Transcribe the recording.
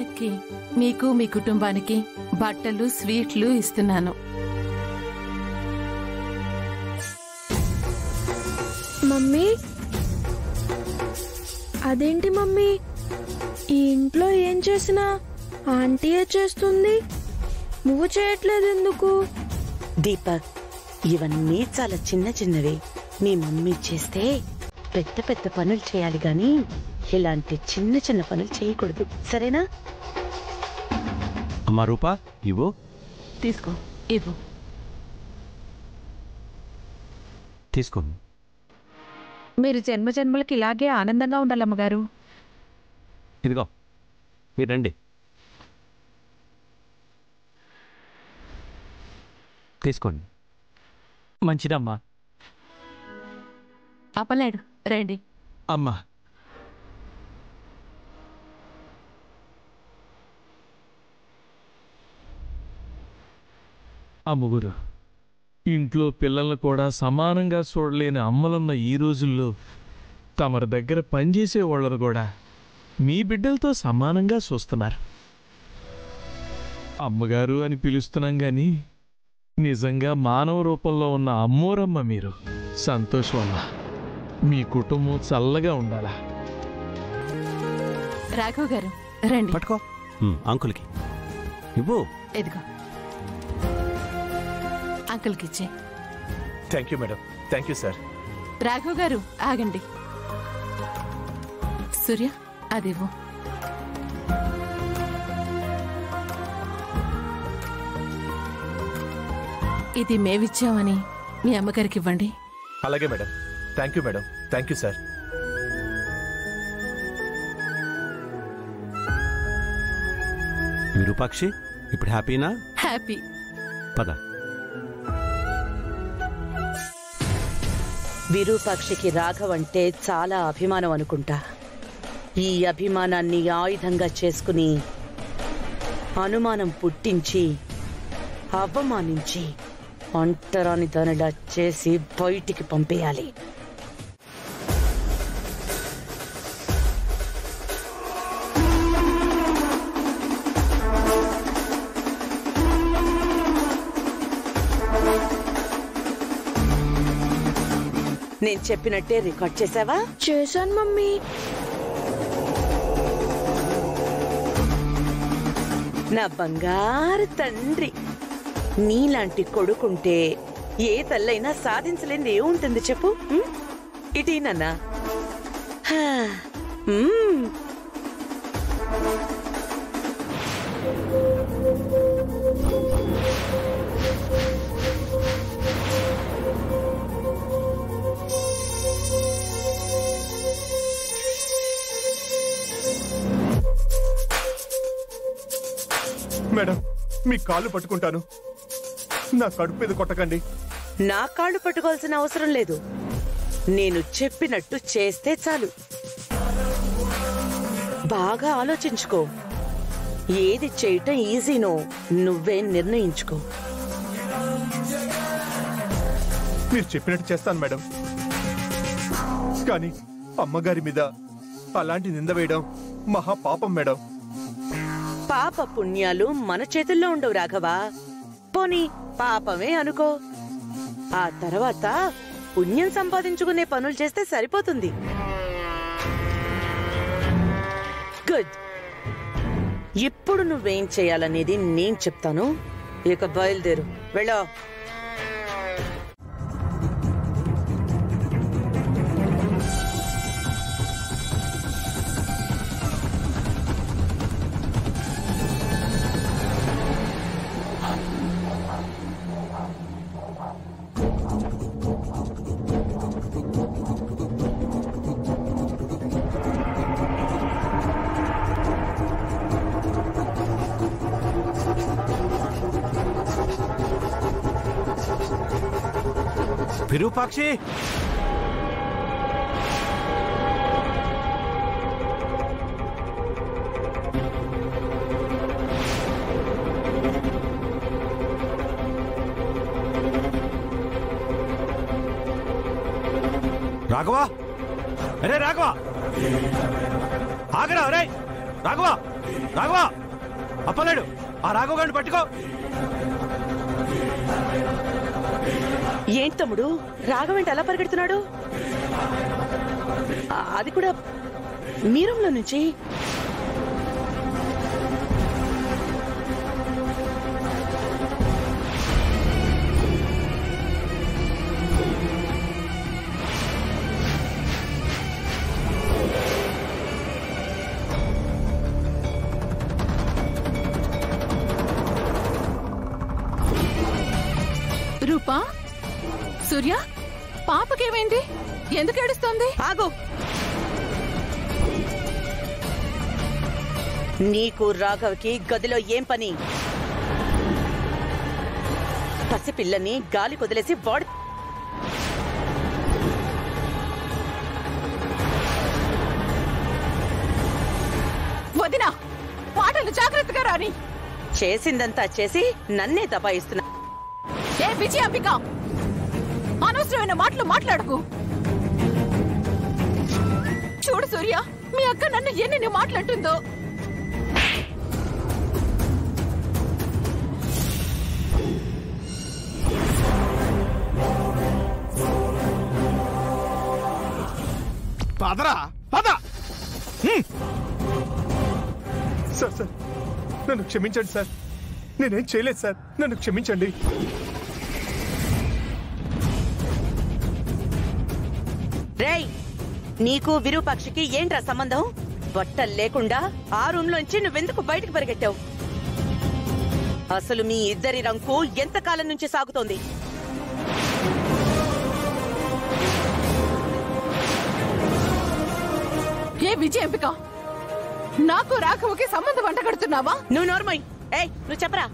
పండక్కి మీకు మీ కుటుంబానికి బట్టలు స్వీట్లు ఇస్తున్నాను. మమ్మీ, అదేంటి మమ్మీ, ఈ ఇంట్లో ఏం చేసినా ఆంటీయే చేస్తుంది, నువ్వు చేయట్లేదు ఎందుకు? దీపక్, ఇవన్నీ చాలా చిన్న చిన్నవి. మీ మమ్మీ చేస్తే పెద్ద పెద్ద పనులు చేయాలి గాని ఇలాంటి చిన్న చిన్న పనులు చేయకూడదు, సరేనా? అమ్మా రూపా, ఇవ్వు. తీసుకో, ఇవ్వు. తీసుకో. మీరు జన్మ జన్మలకి ఇలాగే ఆనందంగా ఉండాలమ్మగారు. ఇదిగో, మీరు రండి. తీసుకోండి. మంచిదమ్మా. అప్పలేడు, రండి. అమ్మా, అమ్మగురు, ఇంట్లో పిల్లల్ని కూడా సమానంగా చూడలేని అమ్మలున్న ఈ రోజుల్లో తమరి దగ్గర పనిచేసే వాళ్ళను కూడా మీ బిడ్డలతో సమానంగా చూస్తున్నారు. అమ్మగారు అని పిలుస్తున్నాం గాని నిజంగా మానవ రూపంలో ఉన్న అమ్మోరమ్మ మీరు. సంతోషం అమ్మా, మీ కుటుంబం చల్లగా ఉండాలా. రాఘవ్ గారు రండి. పట్టుకో. అంకుల్కి ఇవ్వు. ఎదిగో, అంకుల్కి ఇచ్చే. Thank you madam. Thank you sir. Raghav గారు ఆగండి. సూర్య, అదివ్వు. ఇది మేమిచ్చామని మీ అమ్మగారికి ఇవ్వండి. అలాగే madam. Thank you madam. Thank you sir. Virupakshi, ఇప్పుడు హ్యాపీనా? హ్యాపీ. పద. విరూపాక్షికి రాఘవ్ అంటే చాలా అభిమానం అనుకుంటా. ఈ అభిమానాన్ని ఆయుధంగా చేసుకుని అనుమానం పుట్టించి అవమానించి అంటరాని దానిలా చేసి బయటికి పంపేయాలి. నేను చెప్పినట్టే రికార్డ్ చేసావా? చేశాను మమ్మీ. నా బంగారు తండ్రి, నీలాంటి కొడుకుంటే ఏ తల్లైనా సాధించలేని ఏముంటుంది చెప్పు? ఇటీనన్నా. మేడం, మీ కాళ్ళు పట్టుకుంటాను, నా కడుపు మీద కొట్టకండి. నా కాళ్ళు పట్టుకోవాల్సిన అవసరం లేదు, నేను చెప్పినట్టు చేస్తే చాలు. బాగా ఆలోచించుకో, ఏది చేయటం ఈజీనో నువ్వే నిర్ణయించుకో. మీరు చెప్పినట్టు చేస్తాను మేడం, కానీ అమ్మగారి మీద అలాంటి నింద వేయడం మహా పాపం మేడం. పాప పుణ్యాలు మన చేతుల్లో ఉండవు రాఘవా. పోనీ పాపమే అనుకో, ఆ తర్వాత పుణ్యం సంపాదించుకునే పనులు చేస్తే సరిపోతుంది. గుడ్. ఇప్పుడు నువ్వేం చేయాలనేది నేను చెప్తాను. ఇక బయలుదేరు, వెళ్ళో. విరూపాక్షి, రాఘవా, అరే రాఘవా, ఆగరా. అరే రాఘవా, రాఘవ అప్పలేడు ఆ రాఘవ గారిని పట్టుకో. ఏంటి తమ్ముడు, రాఘవేంటి అలా పరిగెడుతున్నాడు? అది కూడా మీ రూమ్లో నుంచి. రూపా, సూర్య, పాపకేమైంది? ఎందుకు ఏడుస్తోంది? ఆగు. నీకు రాఘవ్కి గదిలో ఏం పని? పసిపిల్లని గాలి కొదిలేసి వాడు వదినా, మాటలు జాగ్రత్తగా రాని. చేసిందంతా చేసి నన్నే దబాయిస్తున్నా. ఏ విజయాంబిక, అనవసరమైన మాటలు మాట్లాడకు. చూడు సూర్య, మీ అక్క నన్ను ఎన్ని మాట్లాడుతుందో. పదరా పద. సార్ సార్ నన్ను క్షమించండి సార్, నేనేం చేయలేదు సార్, నన్ను క్షమించండి. రేయ్, నీకు విరూపాక్షికి ఏంట్రా సంబంధం? బట్టలు లేకుండా ఆ రూమ్లోంచి నువ్వెందుకు బయటకు పరిగెట్టావు? అసలు మీ ఇద్దరి రంకు ఎంతకాలం నుంచి సాగుతోంది? ఏ విజయాంబిక, నాకు రాఘవకి సంబంధం అంటగడుతున్నావా? నువ్వు నోర్మోయ్. ఏయ్, నువ్వు చెప్పరా.